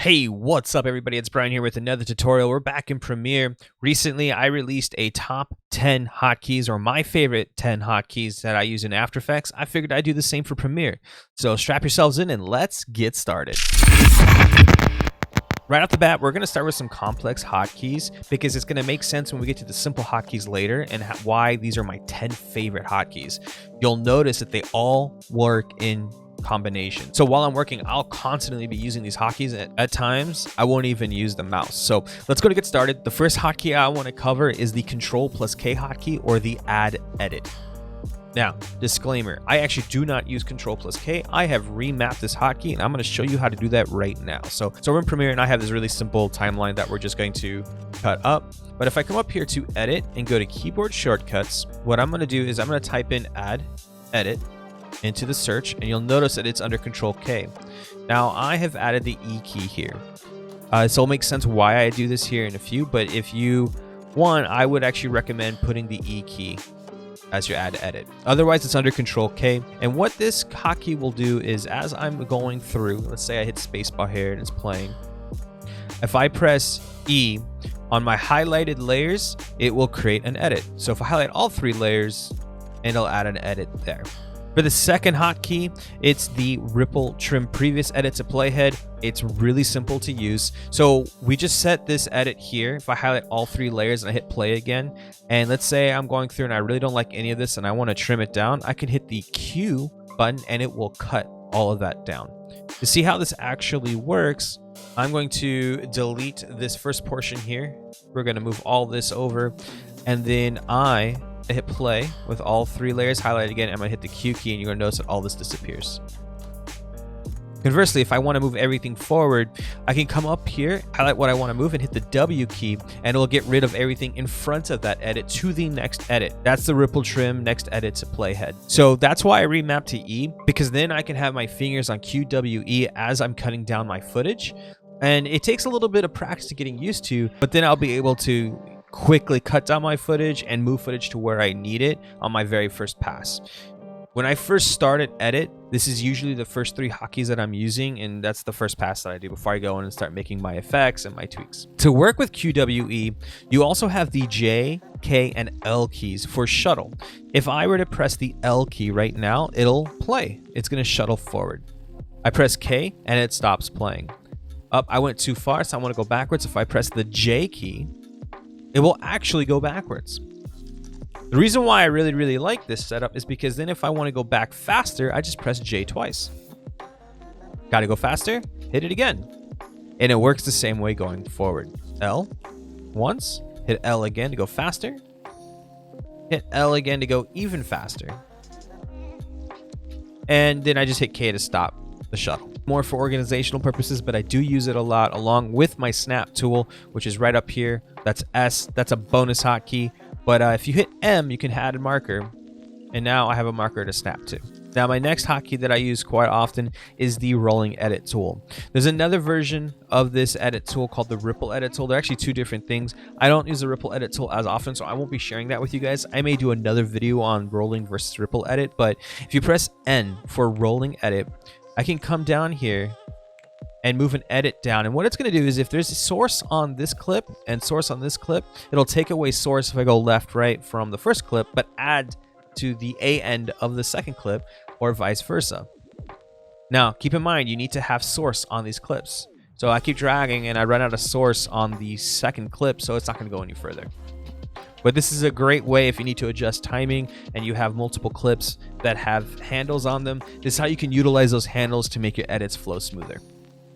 Hey, what's up everybody? It's Bryan here with another tutorial. We're back in Premiere. Recently, I released a top 10 hotkeys, or my favorite 10 hotkeys that I use in After Effects. I figured I'd do the same for Premiere. So strap yourselves in and let's get started. Right off the bat, we're going to start with some complex hotkeys because it's going to make sense when we get to the simple hotkeys later and why these are my 10 favorite hotkeys. You'll notice that they all work in combination. So while I'm working, I'll constantly be using these hotkeys. At times, I won't even use the mouse. So let's go to get started. The first hotkey I want to cover is the Control+K hotkey, or the Add Edit. Now, disclaimer, I actually do not use Control+K. I have remapped this hotkey, and I'm going to show you how to do that right now. So we're in Premiere, and I have this really simple timeline that we're just going to cut up. But if I come up here to Edit and go to Keyboard Shortcuts, what I'm going to do is I'm going to type in Add Edit into the search, and you'll notice that it's under Control+K. Now, I have added the E key here. So it'll make sense why I do this here in a few, but if you want, I would actually recommend putting the E key as your Add Edit. Otherwise, it's under Control+K. And what this hotkey will do is, as I'm going through, let's say I hit spacebar here and it's playing. If I press E on my highlighted layers, it will create an edit. So if I highlight all 3 layers, it'll add an edit there. For the second hotkey, it's the Ripple Trim Previous Edit to Playhead. It's really simple to use. So we just set this edit here. If I highlight all 3 layers and I hit play again, and let's say I'm going through and I really don't like any of this and I want to trim it down, I can hit the Q button and it will cut all of that down. To see how this actually works, I'm going to delete this first portion here. We're going to move all this over, and then I hit play with all 3 layers highlighted again. I'm going to hit the Q key and you're going to notice that all this disappears. Conversely, if I want to move everything forward, I can come up here, highlight what I want to move, and hit the W key, and it'll get rid of everything in front of that edit to the next edit. That's the Ripple Trim Next Edit to Playhead. So that's why I remapped to E, because then I can have my fingers on QWE as I'm cutting down my footage. And it takes a little bit of practice to getting used to, but then I'll be able to quickly cut down my footage and move footage to where I need it on my very first pass. When I first started Edit, this is usually the first 3 hotkeys that I'm using, and that's the first pass that I do before I go in and start making my effects and my tweaks. To work with QWE, you also have the J, K, and L keys for shuttle. If I were to press the L key right now, it'll play. It's going to shuttle forward. I press K and it stops playing. Up, I went too far, so I want to go backwards. If I press the J key, it will actually go backwards. The reason why I really like this setup is because then if I want to go back faster, I just press J twice. Got to go faster, hit it again. And it works the same way going forward. L once, hit L again to go faster, hit L again to go even faster. And then I just hit K to stop the shuttle. More for organizational purposes, but I do use it a lot along with my snap tool, which is right up here. That's S. That's a bonus hotkey. But if you hit M, you can add a marker. And now I have a marker to snap to. Now, my next hotkey that I use quite often is the Rolling Edit tool. There's another version of this edit tool called the Ripple Edit tool. They're actually 2 different things. I don't use the Ripple Edit tool as often, so I won't be sharing that with you guys. I may do another video on Rolling versus Ripple Edit, but if you press N for Rolling Edit, I can come down here and move an edit down. And what it's going to do is, if there's a source on this clip and source on this clip, it'll take away source if I go left, right from the first clip, but add to the A end of the second clip, or vice versa. Now, keep in mind, you need to have source on these clips. So I keep dragging and I run out of source on the second clip, so it's not going to go any further. But this is a great way if you need to adjust timing and you have multiple clips that have handles on them. This is how you can utilize those handles to make your edits flow smoother.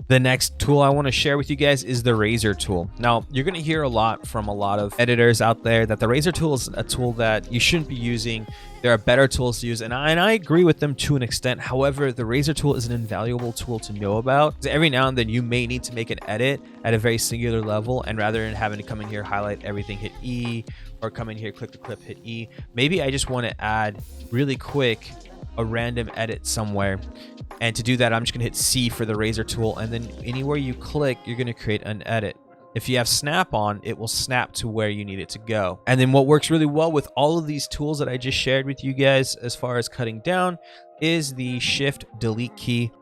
The next tool I want to share with you guys is the Razor tool. Now, you're going to hear a lot from a lot of editors out there that the Razor tool is a tool that you shouldn't be using. There are better tools to use, and I agree with them to an extent. However, the Razor tool is an invaluable tool to know about. Every now and then you may need to make an edit at a very singular level, and rather than having to come in here, highlight everything, hit E, or come in here, click the clip, hit E, maybe I just want to add really quick a random edit somewhere. And to do that, I'm just going to hit C for the Razor tool, and then anywhere you click, you're going to create an edit. If you have snap on, it will snap to where you need it to go. And then what works really well with all of these tools that I just shared with you guys as far as cutting down is the Shift Delete key.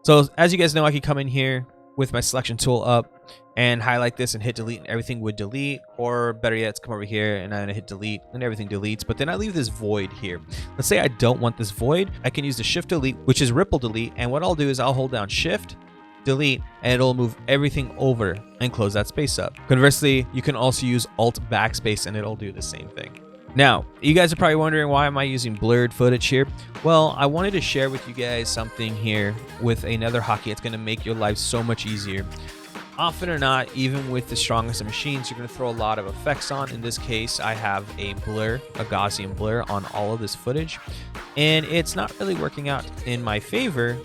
So as you guys know, I can come in here with my selection tool up and highlight this and hit delete, and everything would delete. Or better yet, let's come over here and I'm gonna hit delete and everything deletes. But then I leave this void here. Let's say I don't want this void. I can use the shift delete, which is ripple delete. And what I'll do is I'll hold down shift, delete, and it'll move everything over and close that space up. Conversely, you can also use alt backspace and it'll do the same thing. Now, you guys are probably wondering, why am I using blurred footage here? Well, I wanted to share with you guys something here with another hotkey that's going to make your life so much easier. Often or not, even with the strongest of machines, you're going to throw a lot of effects on. In this case, I have a blur, a Gaussian blur on all of this footage, and it's not really working out in my favor.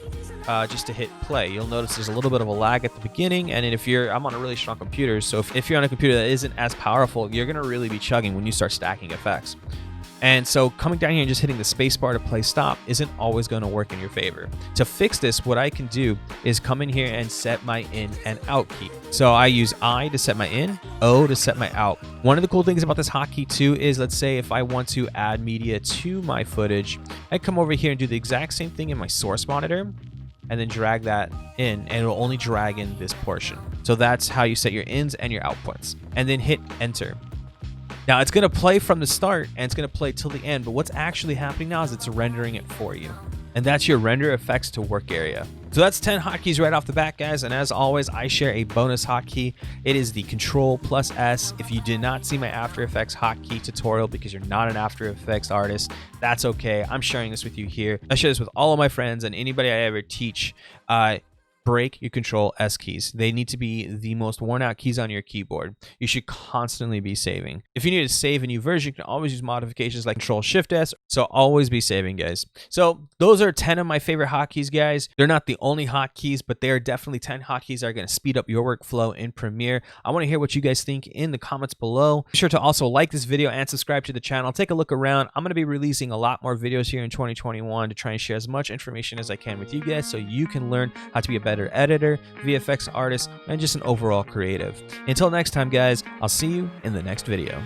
Just to hit play, you'll notice there's a little bit of a lag at the beginning, and I'm on a really strong computer, so if you're on a computer that isn't as powerful, you're gonna really be chugging when you start stacking effects. And so coming down here and just hitting the space bar to play stop isn't always going to work in your favor. To fix this, what I can do is come in here and set my in and out key. So I use I to set my in, O to set my out. One of the cool things about this hotkey too is, let's say if I want to add media to my footage, I come over here and do the exact same thing in my source monitor, and then drag that in, and it'll only drag in this portion. So that's how you set your ins and your outputs. And then hit enter. Now it's gonna play from the start and it's gonna play till the end, but what's actually happening now is it's rendering it for you. And that's your render effects to work area. So that's 10 hotkeys right off the bat, guys. And as always, I share a bonus hotkey. It is the Control+S. If you did not see my After Effects hotkey tutorial because you're not an After Effects artist, that's okay. I'm sharing this with you here. I share this with all of my friends and anybody I ever teach. Break your Control+S keys. They need to be the most worn out keys on your keyboard. You should constantly be saving. If you need to save a new version, you can always use modifications like Control-Shift-S. So always be saving, guys. So those are 10 of my favorite hotkeys, guys. They're not the only hotkeys, but they are definitely 10 hotkeys that are going to speed up your workflow in Premiere. I want to hear what you guys think in the comments below. Be sure to also like this video and subscribe to the channel. Take a look around. I'm going to be releasing a lot more videos here in 2021 to try and share as much information as I can with you guys so you can learn how to be a better editor, VFX artist, and just an overall creative. Until next time, guys, I'll see you in the next video.